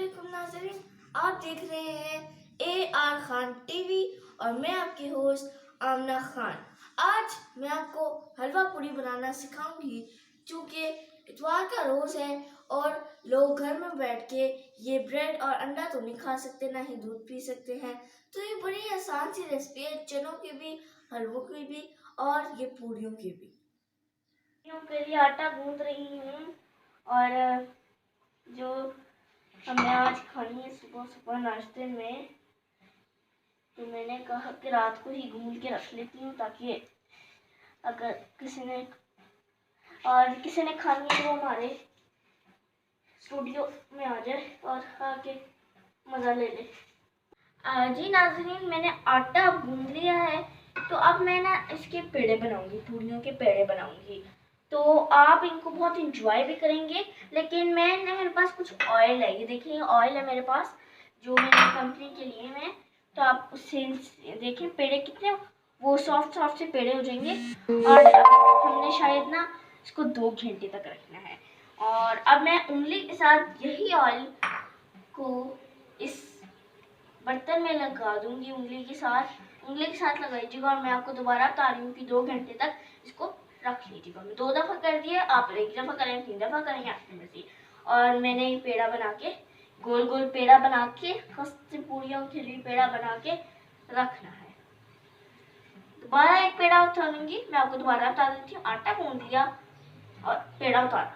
अस्सलामुअलैकुम नाज़रीन, आप देख रहे हैं AR खान टीवी और मैं आपकी होस्ट आमना खान। आज मैं आपको हलवा पूरी बनाना सिखाऊंगी। क्योंकि इतवार का रोज़ है और लोग घर में बैठ के ये ब्रेड और अंडा तो नहीं खा सकते, ना ही दूध पी सकते हैं। तो ये बड़ी आसान सी रेसिपी है, चनों की भी, हलवों की भी और ये पूरियों की भी। के लिए आटा गूंद रही हूँ और जो हमें आज खानी है सुबह सुबह नाश्ते में, तो मैंने कहा कि रात को ही गूंद के रख लेती हूँ ताकि अगर किसी ने खानी है तो वो हमारे स्टूडियो में आ जाए और आके मज़ा ले ले। जी नाज़रीन, मैंने आटा गूंद लिया है, तो अब मैं ना इसके पेड़े बनाऊंगी, पूरियों के पेड़े बनाऊंगी। तो आप इनको बहुत इंजॉय भी करेंगे। लेकिन मेरे पास कुछ ऑयल है, ये देखिए ऑयल है मेरे पास जो मैंने कंपनी के लिए मैं, तो आप उससे देखें पेड़े कितने वो सॉफ्ट सॉफ्ट से पेड़े हो जाएंगे। और हमने शायद ना इसको 2 घंटे तक रखना है। और अब मैं उंगली के साथ यही ऑयल को इस बर्तन में लगा दूंगी, उंगली के साथ लगाइएगा। और मैं आपको दोबारा बता रही हूँ कि 2 घंटे तक इसको रख लीजिएगा। मैं 2 दफ़ा कर दिया, आप 1 दफ़ा करें, 3 दफ़ा करें, आपकी मर्जी। और मैंने ये पेड़ा बना के गोल गोल पेड़ा बना के पूरियों के लिए पेड़ा बना के रखना है। दोबारा एक पेड़ा उतारूंगी, मैं आपको दोबारा बता देती हूँ। आटा गूंद लिया और पेड़ा उतारा।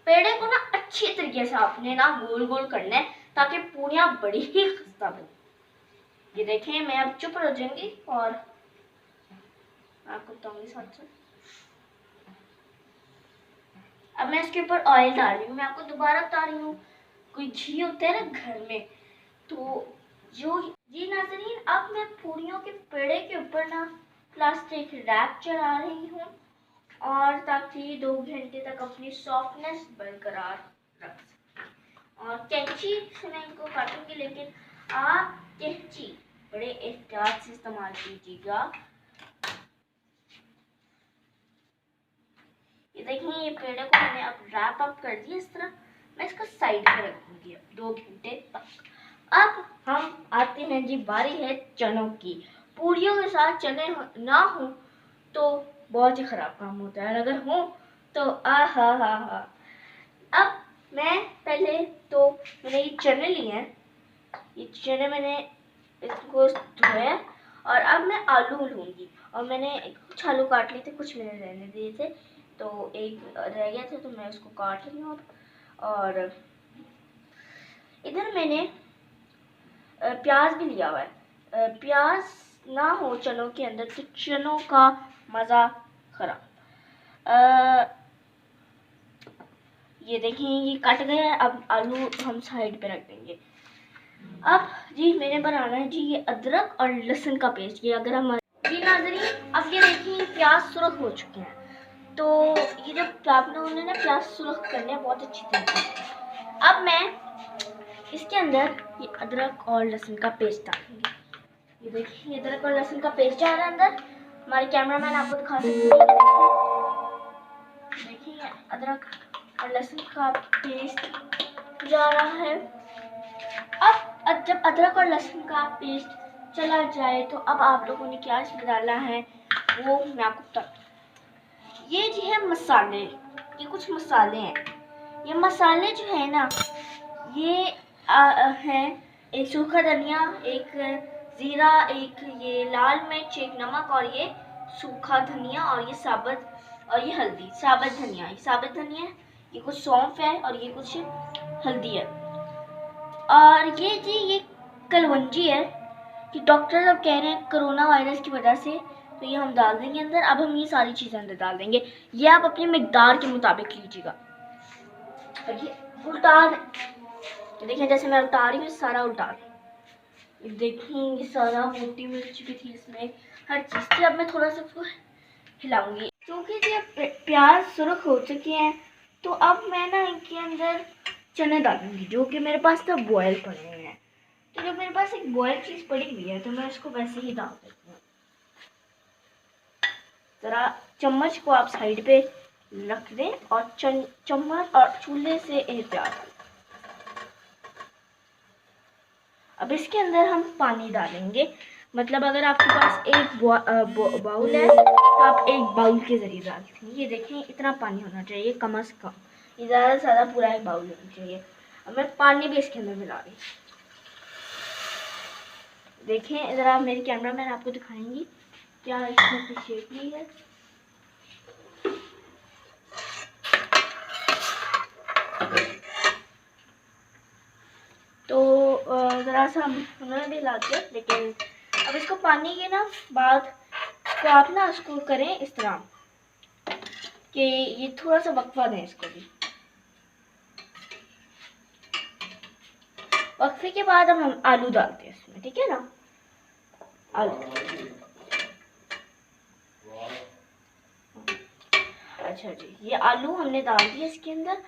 पेड़े को ना अच्छी तरीके से आपने ना गोल गोल करना है ताकि पूरियां बड़ी ही खस्ता बने। ये देखें, मैं अब चुप रह जाऊंगी और आपको बताऊंगी साथ साथ। अब मैं इसके ऊपर ऑयल डाल रही हूँ। मैं आपको दोबारा बता रही हूँ, कोई घी होता है ना घर में, तो जो जी नाज़रीन, अब मैं पूरियों के पेड़े के ऊपर ना प्लास्टिक रैप चढ़ा रही हूँ और ताकि 2 घंटे तक अपनी सॉफ्टनेस बरकरार रख सके। और कैंची से मैं इनको काटूंगी, लेकिन आप कैंची बड़े एहतियात से इस्तेमाल कीजिएगा। ये देखिए, ये पेड़े को मैंने अब रैप अप कर दिया इस तरह। मैं इसको साइड पे रख दूंगी अब 2 घंटे तक। अब हम आते हैं जी, बारी है चनों की। पूरियों के साथ चने ना हो तो बहुत ही खराब काम होता है, अगर हो तो आ हा हा हा। अब मैं पहले तो मैंने ये चने लिए हैं, ये चने मैंने इसको धोया और अब मैं आलू लूँगी। और मैंने कुछ आलू काट लिए थे, कुछ मैंने रहने दिए थे, तो एक रह गया था तो मैं उसको काट रही हूँ। और इधर मैंने प्याज भी लिया हुआ है। प्याज ना हो चनों के अंदर तो चनों का मज़ा खराब। ये देखिए, ये कट गया है। अब आलू हम साइड पे रख देंगे। अब जी मैंने बनाना है जी ये अदरक और लहसुन का पेस्ट। ये अगर हम जी नाज़रीन, अब ये देखिए प्याज सुरख हो चुके हैं। तो ये जब आपने उन्हें ना प्याज सुरख करने हैं बहुत अच्छी तरीके से। अब मैं इसके अंदर ये अदरक और लहसुन का पेस्ट डालूंगी। ये देखिए, अदरक और लहसुन का पेस्ट जा रहा है अंदर। हमारे कैमरामैन आपको दिखा सकते हैं। देखिए, अदरक और लहसुन का पेस्ट जा रहा है। अब जब अदरक और लहसुन का पेस्ट चला जाए तो अब आप लोगों ने क्या इसमें डालना है वो मैं आपको बता। ये जी है मसाले, ये कुछ मसाले हैं। ये मसाले जो है ना, ये है एक सूखा धनिया, एक ज़ीरा, एक ये लाल मिर्च, एक नमक, और ये सूखा धनिया, और ये साबुत, और ये हल्दी। साबुत धनिया, ये साबुत धनिया है, ये कुछ सौंफ है और ये कुछ हल्दी है। और ये जी ये कलवंजी है कि डॉक्टर अब कह रहे हैं कोरोना वायरस की वजह से, तो ये हम डाल देंगे अंदर। अब हम ये सारी चीज़ें अंदर डाल देंगे। ये आप अपनी मिकदार के मुताबिक लीजिएगा। और ये उल्टा देखिए, जैसे मैं उल्टा रही हूँ सारा उल्टा। देखिए, ये सारा मोटी मिर्च भी थी इसमें, हर चीज़ थी। अब मैं थोड़ा सा उसको हिलाऊंगी क्योंकि ये प्याज सुरख हो चुके हैं। तो अब मैं ना इनके अंदर चने डालूंगी जो कि मेरे पास तो बॉयल पड़े हुए हैं। तो जब मेरे पास एक बॉयल चीज़ पड़ी हुई है तो मैं उसको वैसे ही डाल देती हूँ। ज़रा चम्मच को आप साइड पे रख दें और चम्मच और चूल्हे से एहतियात। अब इसके अंदर हम पानी डालेंगे, मतलब अगर आपके पास एक बाउल है तो आप एक बाउल के ज़रिए डालते हैं। ये देखें इतना पानी होना चाहिए कम से कम, ये ज़्यादा से ज़्यादा पूरा एक बाउल होना चाहिए। अब मैं पानी भी इसके अंदर मिला रही हूँ। देखें ज़रा, मेरे कैमरा मैन आपको दिखाएंगी क्या इसमें कुछ शेप नहीं है। तो ज़रा सा उन्होंने भी ला दिया, लेकिन अब इसको पानी के ना बाद इसको आप ना उसको करें इस तरह कि ये थोड़ा सा वक्फा दें इसको भी। वक्फे के बाद हम आलू डालते हैं इसमें, ठीक है ना। आलू, अच्छा जी, ये आलू हमने डाल दिए इसके अंदर।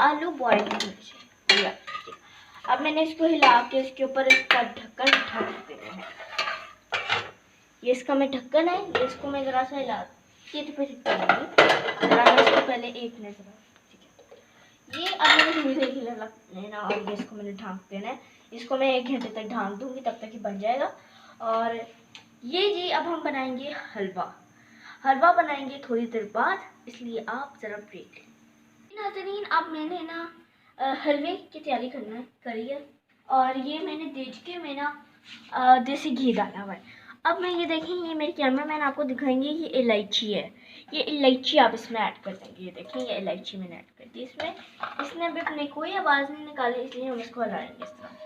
आलू बॉईल होने चाहिए। अब मैंने इसको हिला के इसके ऊपर इसका ढक्कन ढक देना है। ये इसका मैं ढक्कन है, ये इसको मैं ज़रा सा हिला के फिर ज़रा मैं इसको पहले 1 मिनट, ठीक है। ये अब मैंने थोड़ी देर हिला लेना और ये इसको मैंने ढाँक देना है। इसको मैं 1 घंटे तक ढाँक दूँगी, तब तक ही बन जाएगा। और ये जी अब हम बनाएंगे हलवा बनाएंगे थोड़ी देर बाद, इसलिए आप ज़रा ब्रेक लें। नाज़रीन, अब मैंने ना हलवे की तैयारी करी है और ये मैंने देचके में ना देसी घी डाला हुआ है। अब मैं ये देखें, ये मेरे कैमरा मैन आपको दिखाएंगे, ये इलायची है। ये इलायची आप इसमें ऐड कर देंगे। ये देखें, ये इलायची मैंने ऐड कर दी इसमें। इसने अभी अपने कोई आवाज़ नहीं निकाली, इसलिए हम इसको हलाएंगे इस तरह।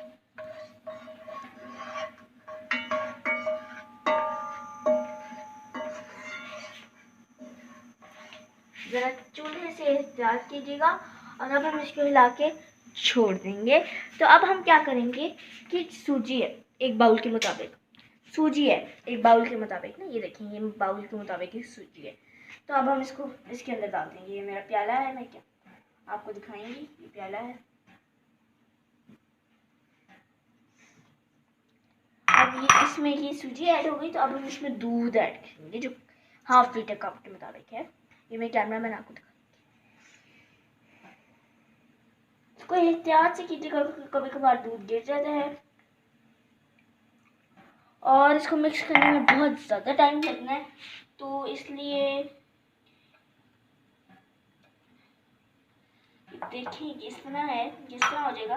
ज़रा चूल्हे से एहतियात कीजिएगा। और अब हम इसको हिला के छोड़ देंगे। तो अब हम क्या करेंगे कि सूजी है एक बाउल के मुताबिक, सूजी है एक बाउल के मुताबिक ना, ये देखें ये बाउल के मुताबिक ही सूजी है। तो अब हम इसको इसके अंदर डाल देंगे। ये मेरा प्याला है, मैं क्या आपको दिखाएंगी, ये प्याला है। अब ये इसमें ये सूजी ऐड हो गई, तो अब हम इसमें दूध ऐड करेंगे जो 1/2 लीटर कप के मुताबिक है। ये मैं कैमरा मैन आपको दिखाऊंगी। इसको एहतियात से कीजिएगा, कभी कभार दूध गिर जाता है और इसको मिक्स करने में बहुत ज़्यादा टाइम लगना है, तो इसलिए देखिए किस तरह है, किस तरह हो जाएगा।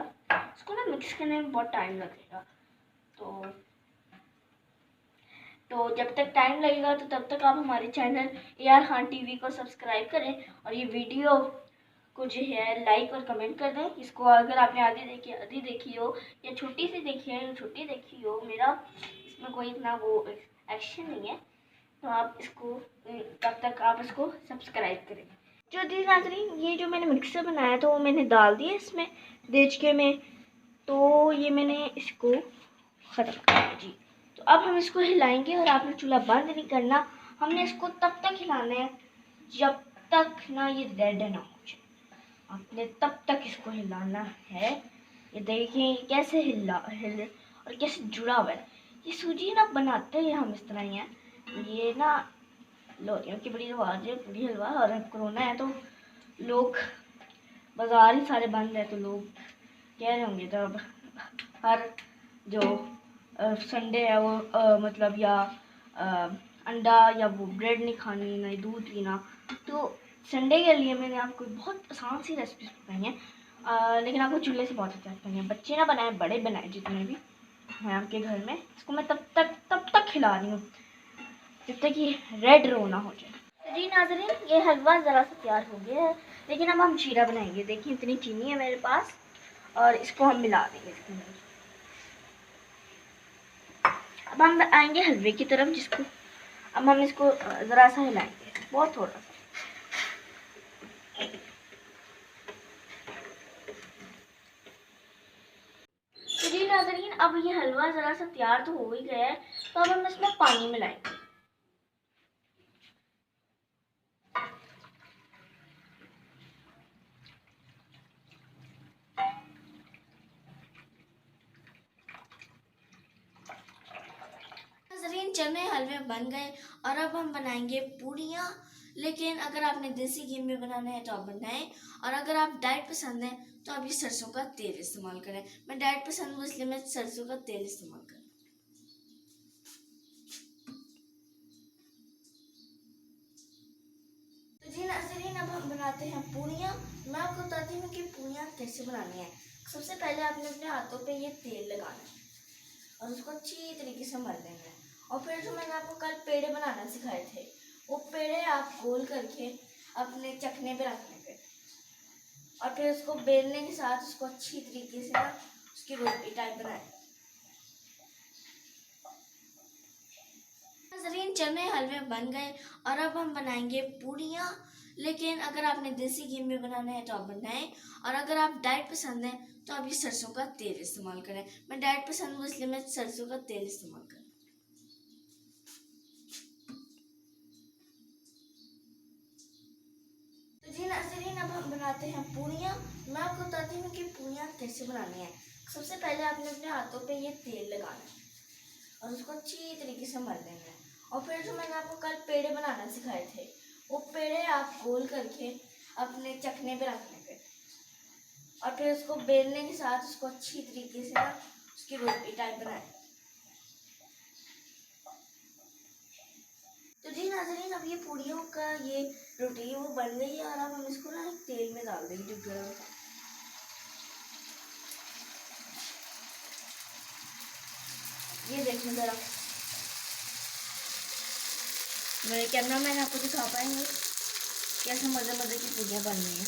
इसको ना मिक्स करने में बहुत टाइम लगेगा। तो जब तक टाइम लगेगा तो तब तक आप हमारे चैनल AR खान टीवी को सब्सक्राइब करें और ये वीडियो को जो है लाइक और कमेंट कर दें। इसको अगर आपने आधी देखी हो या छोटी सी देखी है, छोटी देखी हो, मेरा इसमें कोई इतना वो एक्शन नहीं है, तो आप इसको तब तक आप इसको सब्सक्राइब करें। जो दी नाज़रीन, ये जो मैंने मिक्सर बनाया था वो मैंने डाल दिया इसमें देचके में। तो ये मैंने इसको ख़त्म कर दिया जी। तो अब हम इसको हिलाएंगे और आपने चूल्हा बंद नहीं करना। हमने इसको तब तक हिलाना है जब तक ना ये रेड ना हो जाए। आपने तब तक इसको हिलाना है। ये देखिए कैसे हिले और कैसे जुड़ा हुआ है। ये सूजी ना बनाते हैं हम इस तरह ही है। ये ना लोरियों की बड़ी आवाज़ है, पूरी हलवा, और अब कोरोना है तो लोग बाज़ार ही सारे बंद है, तो लोग कह रहे होंगे तो अब हर जो संडे है वो मतलब या अंडा या वो ब्रेड नहीं खानी, ना दूध पीना। तो संडे के लिए मैंने आपको बहुत आसान सी रेसिपी बताई है, लेकिन आपको चूल्हे से बहुत अच्छा करनी है। बच्चे ना बनाए, बड़े बनाए, जितने भी हैं आपके घर में। इसको मैं तब तक खिला रही हूँ जब तक ये रेड रो ना हो जाए। तो जी नाज़रीन, ये हलवा ज़रा सा तैयार हो गया है, लेकिन अब हम शीरा बनाएंगे। देखिए इतनी चीनी है मेरे पास और इसको हम मिला देंगे इसके अंदर। अब हम आएंगे हलवे की तरफ, जिसको अब हम इसको ज़रा सा हिलाएंगे, बहुत थोड़ा सा। तो जी नाज़रीन, अब ये हलवा ज़रा सा तैयार तो हो ही गया है, तो अब हम इसमें पानी मिलाएंगे। नाज़रीन, चने हलवे बन गए और अब हम बनाएंगे पूड़ियाँ, लेकिन अगर आपने देसी घी में बनाना है तो आप बनाएं, और अगर आप डाइट पसंद है तो आप ये सरसों का तेल इस्तेमाल करें। मैं डाइट पसंद हूँ इसलिए मैं सरसों का तेल इस्तेमाल करूँ। तो जी नाज़रीन, अब हम बनाते हैं पूड़ियाँ। मैं आपको बताती हूँ कि पूड़ियाँ कैसे बनानी है। सबसे पहले आपने अपने हाथों पे ये तेल लगाना है और उसको अच्छी तरीके से मल लेना है। और फिर जो मैंने आपको कल पेड़े बनाना सिखाए थे, वो पेड़े आप गोल करके अपने चखने पे रखने पे, और फिर उसको बेलने के साथ उसको अच्छी तरीके से ना उसकी रोटी टाइप बनाए। नाज़रीन, चने हलवे बन गए और अब हम बनाएंगे पूड़ियाँ। लेकिन अगर आपने देसी घी में बनाना है तो आप बनाएं, और अगर आप डाइट पसंद है तो आप ये सरसों का तेल इस्तेमाल करें। मैं डाइट पसंद हूँ इसलिए मैं सरसों का तेल इस्तेमाल करूँ। तो जी नाज़रीन, अब हम बनाते हैं पूड़ियाँ। मैं आपको बताती हूँ कि पूड़ियाँ कैसे बनानी है। सबसे पहले आपने अपने हाथों पे ये तेल लगाना है और उसको अच्छी तरीके से मल लेना है। और फिर जो मैंने आपको कल पेड़े बनाना सिखाए थे, वो पेड़े आप गोल करके अपने चखने पे रखने पे, और फिर उसको बेलने के साथ उसको अच्छी तरीके से ना उसकी रोटी टाइप बनाए। तो जी नाज़रीन, अब ये पूड़ियों का ये रोटी वो बन गई है, और अब हम इसको ना एक तेल में डाल देंगे गरम। ये देखने ज़रा, मेरे कैमरा मैन आपको दिखा पाएंगे कैसे मज़े मज़े की पूड़ियाँ बन रही हैं।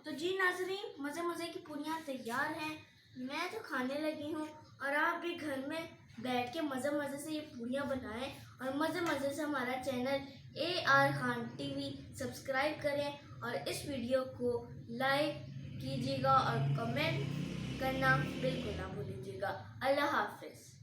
तो जी नाज़रीन, मज़े मज़े की पूड़ियाँ तैयार हैं। मैं तो खाने लगी हूँ, और आप भी घर में बैठ के मज़े मज़े से ये पूड़ियाँ बनाएं और मज़े मज़े से हमारा channel AR Khan TV subscribe करें, और इस वीडियो को लाइक कीजिएगा और कमेंट करना बिल्कुल ना भूलिएगा। अल्लाह हाफ़िज़।